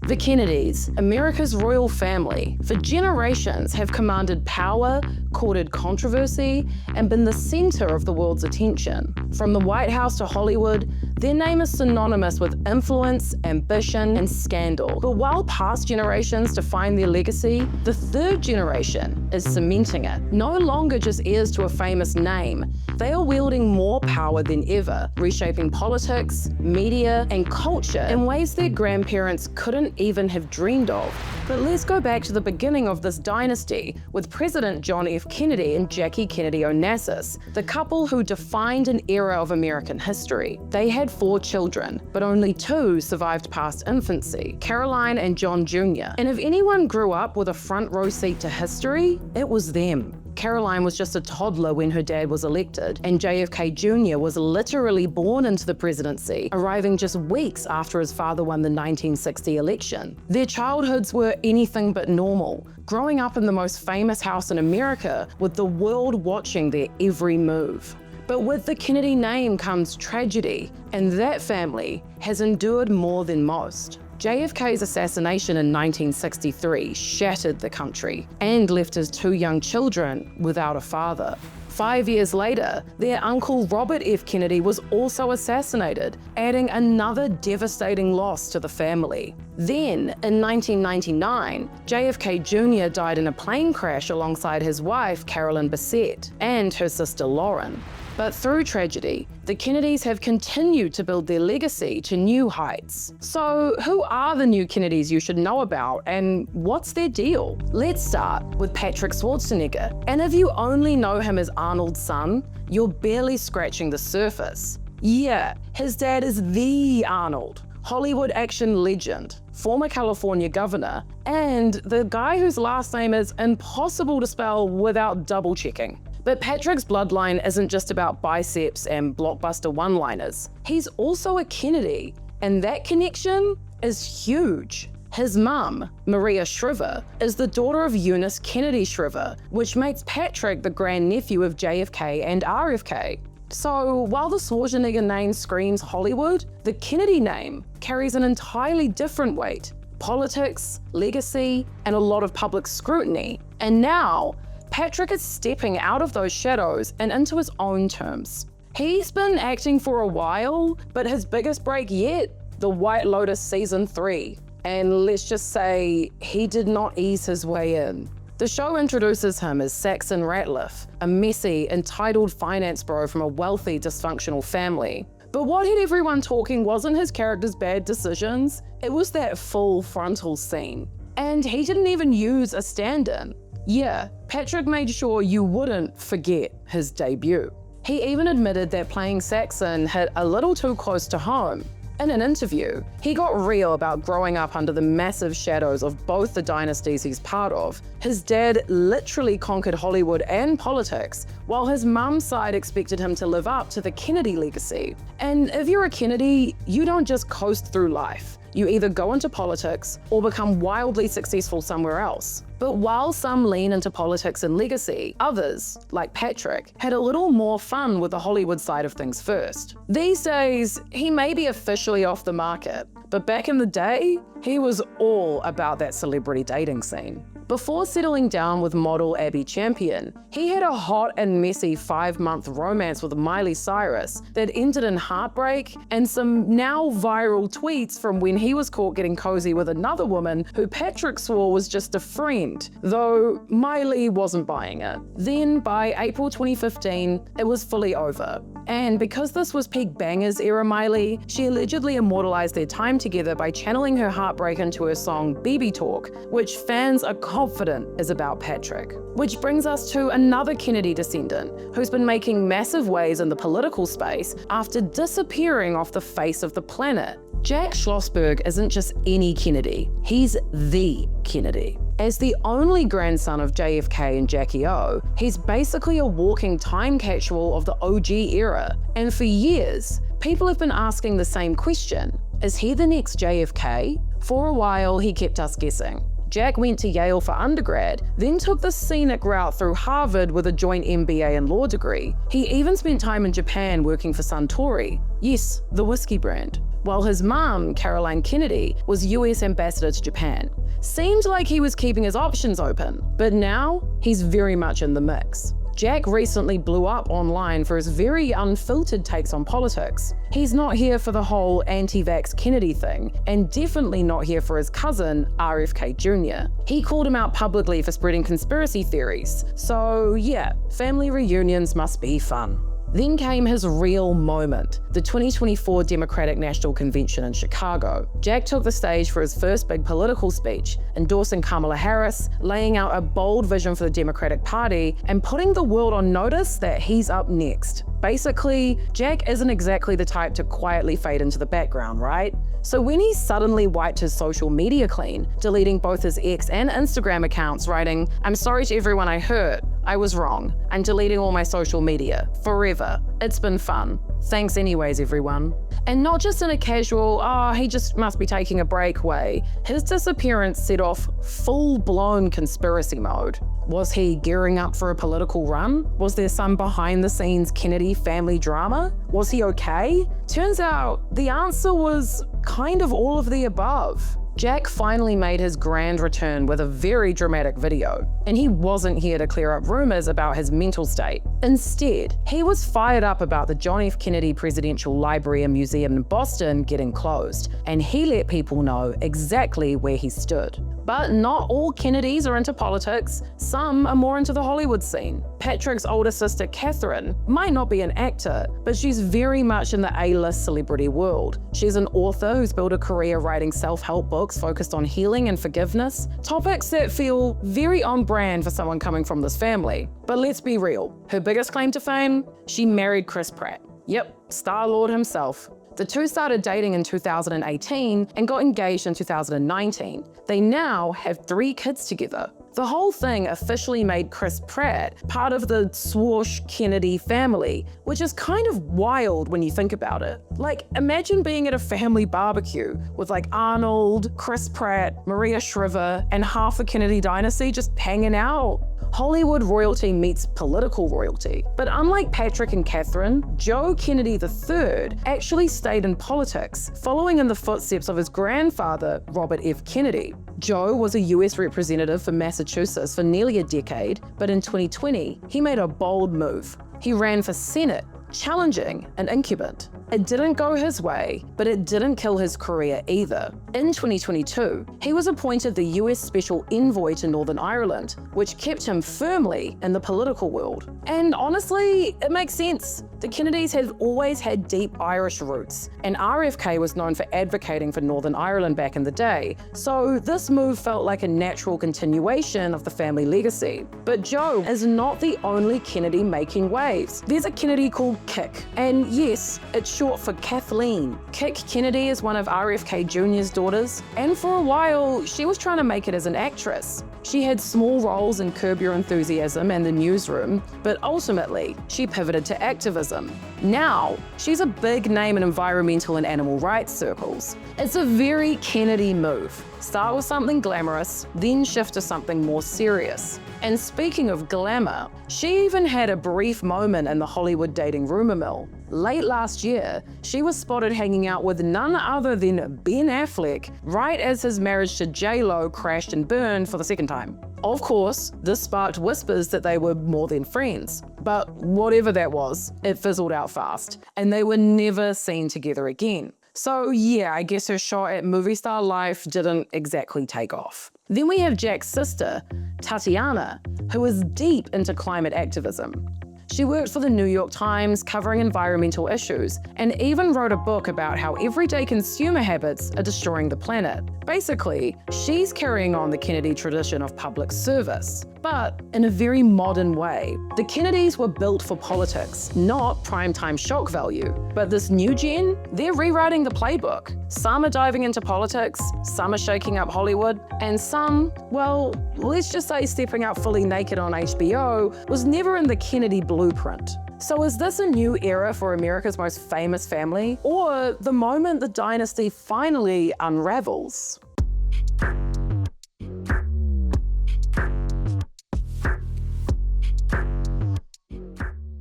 The Kennedys, America's royal family, for generations have commanded power, courted controversy, and been the center of the world's attention. From the White House to Hollywood, their name is synonymous with influence, ambition, and scandal. But while past generations define their legacy, the third generation is cementing it. No longer just heirs to a famous name, they are wielding more power than ever, reshaping politics, media, and culture in ways their grandparents couldn't even have dreamed of. But let's go back to the beginning of this dynasty with President John F. Kennedy and Jackie Kennedy Onassis, the couple who defined an era of American history. They had 4 children, but only 2 survived past infancy, Caroline and John Jr. And if anyone grew up with a front row seat to history, it was them. Caroline was just a toddler when her dad was elected, and JFK Jr. was literally born into the presidency, arriving just weeks after his father won the 1960 election. Their childhoods were anything but normal, growing up in the most famous house in America with the world watching their every move. But with the Kennedy name comes tragedy, and that family has endured more than most. JFK's assassination in 1963 shattered the country and left his 2 young children without a father. 5 years later, their uncle Robert F. Kennedy was also assassinated, adding another devastating loss to the family. Then, in 1999, JFK Jr. died in a plane crash alongside his wife, Carolyn Bessette, and her sister Lauren. But through tragedy, the Kennedys have continued to build their legacy to new heights. So who are the new Kennedys you should know about, and what's their deal? Let's start with Patrick Schwarzenegger. And if you only know him as Arnold's son, you're barely scratching the surface. Yeah, his dad is the Arnold, Hollywood action legend, former California governor, and the guy whose last name is impossible to spell without double checking. But Patrick's bloodline isn't just about biceps and blockbuster one-liners. He's also a Kennedy, and that connection is huge. His mum, Maria Shriver, is the daughter of Eunice Kennedy Shriver, which makes Patrick the grandnephew of JFK and RFK. So while the Schwarzenegger name screams Hollywood, the Kennedy name carries an entirely different weight: politics, legacy, and a lot of public scrutiny. And now, Patrick is stepping out of those shadows and into his own terms. He's been acting for a while, but his biggest break yet, The White Lotus Season 3. And let's just say, he did not ease his way in. The show introduces him as Saxon Ratliff, a messy, entitled finance bro from a wealthy, dysfunctional family. But what had everyone talking wasn't his character's bad decisions, it was that full frontal scene. And he didn't even use a stand-in. Yeah, Patrick made sure you wouldn't forget his debut. He even admitted that playing Saxon hit a little too close to home. In an interview, he got real about growing up under the massive shadows of both the dynasties he's part of. His dad literally conquered Hollywood and politics, while his mum's side expected him to live up to the Kennedy legacy. And if you're a Kennedy, you don't just coast through life. You either go into politics or become wildly successful somewhere else. But while some lean into politics and legacy, others, like Patrick, had a little more fun with the Hollywood side of things first. These days, he may be officially off the market, but back in the day, he was all about that celebrity dating scene. Before settling down with model Abby Champion, he had a hot and messy 5-month romance with Miley Cyrus that ended in heartbreak and some now viral tweets from when he was caught getting cozy with another woman who Patrick swore was just a friend, though Miley wasn't buying it. Then by April 2015, it was fully over. And because this was peak bangers era Miley, she allegedly immortalized their time together by channeling her heartbreak into her song BB Talk, which fans are confident is about Patrick. Which brings us to another Kennedy descendant who's been making massive waves in the political space after disappearing off the face of the planet. Jack Schlossberg isn't just any Kennedy, he's the Kennedy. As the only grandson of JFK and Jackie O, he's basically a walking time capsule of the OG era. And for years, people have been asking the same question: is he the next JFK? For a while, he kept us guessing. Jack went to Yale for undergrad, then took the scenic route through Harvard with a joint MBA and law degree. He even spent time in Japan working for Suntory. Yes, the whiskey brand. while his mum, Caroline Kennedy, was US ambassador to Japan. Seemed like he was keeping his options open, but now he's very much in the mix. Jack recently blew up online for his very unfiltered takes on politics. He's not here for the whole anti-vax Kennedy thing, and definitely not here for his cousin, RFK Jr. He called him out publicly for spreading conspiracy theories. So yeah, family reunions must be fun. Then came his real moment, the 2024 Democratic National Convention in Chicago. Jack took the stage for his first big political speech, endorsing Kamala Harris, laying out a bold vision for the Democratic Party, and putting the world on notice that he's up next. Basically, Jack isn't exactly the type to quietly fade into the background, right? So when he suddenly wiped his social media clean, deleting both his X and Instagram accounts, writing, "I'm sorry to everyone I hurt, I was wrong," and deleting all my social media, forever. It's been fun. Thanks anyways, everyone. And not just in a casual, oh, he just must be taking a break way. His disappearance set off full-blown conspiracy mode. Was he gearing up for a political run? Was there some behind-the-scenes Kennedy family drama? Was he okay? Turns out the answer was kind of all of the above. Jack finally made his grand return with a very dramatic video, and he wasn't here to clear up rumors about his mental state. Instead, he was fired up about the John F. Kennedy Presidential Library and Museum in Boston getting closed, and he let people know exactly where he stood. But not all Kennedys are into politics. Some are more into the Hollywood scene. Patrick's older sister, Catherine, might not be an actor, but she's very much in the A-list celebrity world. She's an author who's built a career writing self-help books focused on healing and forgiveness, topics that feel very on brand for someone coming from this family. But let's be real, her biggest claim to fame? She married Chris Pratt. Yep, Star-Lord himself. The two started dating in 2018 and got engaged in 2019. They now have 3 kids together. The whole thing officially made Chris Pratt part of the swoosh Kennedy family, which is kind of wild when you think about it. Like, imagine being at a family barbecue with like Arnold, Chris Pratt, Maria Shriver, and half the Kennedy dynasty just hanging out. Hollywood royalty meets political royalty. But unlike Patrick and Catherine, Joe Kennedy III actually stayed in politics, following in the footsteps of his grandfather, Robert F. Kennedy. Joe was a US representative for Massachusetts for nearly a decade, but in 2020, he made a bold move. He ran for Senate, challenging an incumbent. It didn't go his way, but it didn't kill his career either. In 2022, he was appointed the US Special Envoy to Northern Ireland, which kept him firmly in the political world. And honestly, it makes sense. The Kennedys have always had deep Irish roots, and RFK was known for advocating for Northern Ireland back in the day, so this move felt like a natural continuation of the family legacy. But Joe is not the only Kennedy making waves. There's a Kennedy called Kik, and yes, it's short for Kathleen. Kik Kennedy is one of RFK Jr.'s daughters, and for a while, she was trying to make it as an actress. She had small roles in Curb Your Enthusiasm and The Newsroom, but ultimately, she pivoted to activism. Now, she's a big name in environmental and animal rights circles. It's a very Kennedy move. Start with something glamorous, then shift to something more serious. And speaking of glamour, she even had a brief moment in the Hollywood dating rumor mill. Late last year, she was spotted hanging out with none other than Ben Affleck, right as his marriage to J-Lo crashed and burned for the second time. Of course, this sparked whispers that they were more than friends. But whatever that was, it fizzled out fast, and they were never seen together again. So yeah, I guess her shot at movie star life didn't exactly take off. Then we have Jack's sister, Tatiana, who is deep into climate activism. She worked for the New York Times covering environmental issues, and even wrote a book about how everyday consumer habits are destroying the planet. Basically, she's carrying on the Kennedy tradition of public service, but in a very modern way. The Kennedys were built for politics, not primetime shock value. But this new gen, they're rewriting the playbook. Some are diving into politics, some are shaking up Hollywood, and some, well, let's just say stepping out fully naked on HBO was never in the Kennedy blueprint. So is this a new era for America's most famous family, or the moment the dynasty finally unravels?